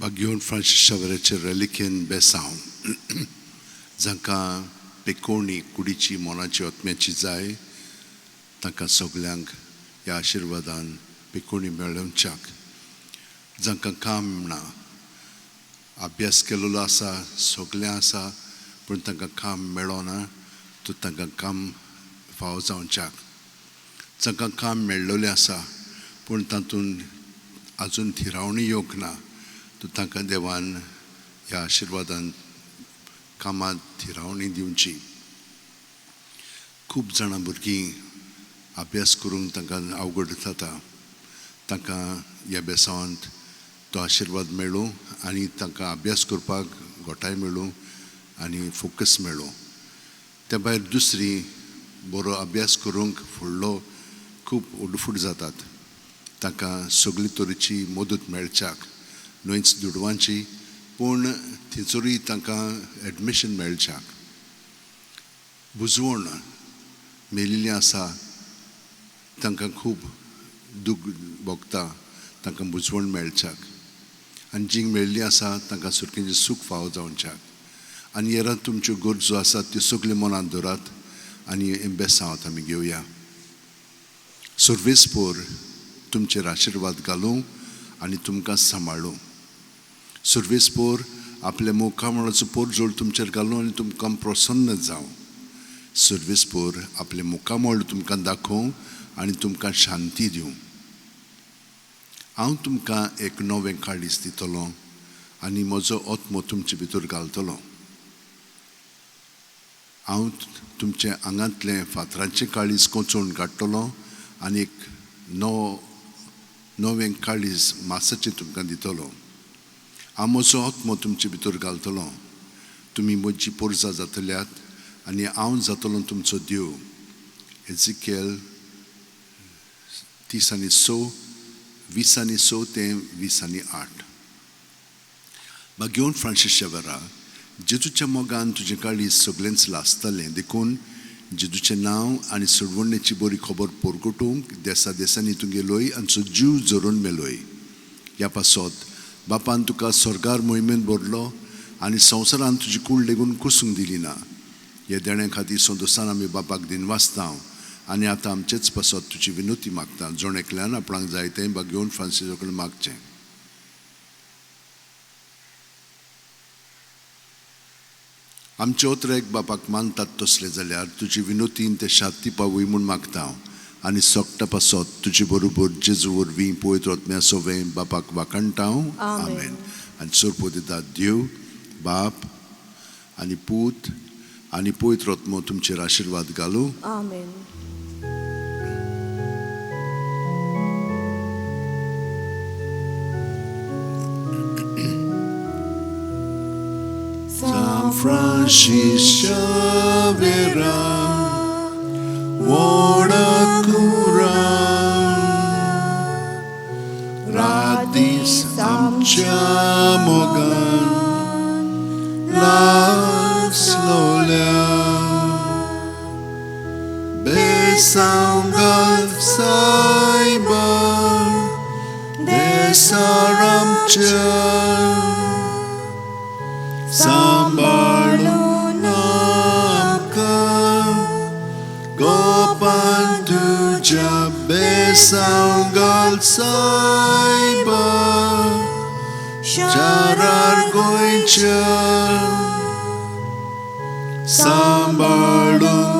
Bagion Francis Xavierचे reliquien बेसांव जांकां पेकोणी कुडीची मोनाची आत्म्याची जाय तांकां सगल्यांक ह्या आशिर्वादान पेकोणी मेळोवच्याक जांकां काम ना अभ्यास केलेलो आसा सगळें आसा पूण तांकां काम मेळना तो तांकां काम फावो जावच्याक जांकां काम मेळ्ळलें आसा पूण तातूंत आजून थिरावणी येवंक ना तो तांकां देवान ह्या आशिर्वादान कामांत थिरावणी दिवची खूब जाणां भुरगीं अभ्यास करूंक तांकां अवघड जाता तांकां ह्या बेसांवांत तो आशिर्वाद मेळूं आनी तांकां अभ्यास करपाक घोटाय मेळूं आनी फोकस मेळूं त्या भायर दुसरी बरो अभ्यास करूंक फुडलो खूब उडफूट जातात तांकां सगळे तरेची मदत मेळच्याक न्हयच दुडवांची पूण थंयसरूय तांकां एडमिशन मेळच्याक बुजवण मेलिल्लीं आसा तांकां खूब दूख भोगता तांकां बुजवण मेळच्याक आनी जीं मेळिल्लीं आसा तांकां सुटकेचें सूख फावो जावच्याक आनी हेरां तुमच्यो गरजो आसात त्यो सगळ्यो मनांत दवरात आनी बेसांवांत आमी घेवया सर्वेस्पोर तुमचेर आशिर्वाद घालूं आनी तुमकां सांबाळूं सर्वेस्पोर आपल्या मुखामळाचो पोरजोळ तुमचेर घालूं आनी तुमकां प्रसन्न जावं सर्वेस्पोर आपले मुखामळ तुमकां दाखोवं आनी तुमकां शांती दिवं हांव तुमकां एक नवें काळीज दितलों आनी म्हजो आत्मो तुमचे भितर घालतलो हांव तुमचे आंगांतलें फातरांचें काळीज कोंचोवन काडटलों आनी एक नवें काळीज मासाचें तुमकां दितलो हांव म्हजो आत्मो तुमचे भितर घालतलो तुमी म्हजी पोरजां जातल्यात आनी हांव जातलों तुमचो देव एजिकेल 30:6 20:6 ते 20:8 बागियोन फ्रांसीस शेवेरा जेजूच्या मोगान तुजें काळीज सगळेंच लासतलें देखून जेजूचें नांव आनी सोडवणेची बरी खबर परगटूंक देसा देसांनी तुगेलोय आनी तुजो जीव जोरून मेलोय ह्या पासत बापान तुका स्वर्गार मोहिमेंत भरलो आनी संवसारान तुजी कूड लेगून कुसूंक दिली ना हे देण्या खातीर सोदोसान आमी बापाक दिनवासता आनी आतां आमचेच पासत तुजी विनोती मागता जोण एकल्यान आपणाक जाय तें बागियोन फ्रांसीसा कडेन मागचें आमचे ओतरेक बापाक मानतात तसले जाल्यार तुजी विनोतीन ते शांती पावूय म्हूण मागता आनी सोगटा पासत तुजे बरोबर जेजू वरवीं पवित्र आत्म्या सोवें बापाक वाकणटा आमेन आनी सोरपो दिता देव बाप आनी पूत आनी पवित्र आत्मो तुमचेर आशिर्वाद घालूं आमेन Francis Xavier Wodakura Radis amcia mogan Laslolia Besangal saiba Desaramcia Sambalun amkan Gopan tuja besangal saiba Charar goincha Sambalun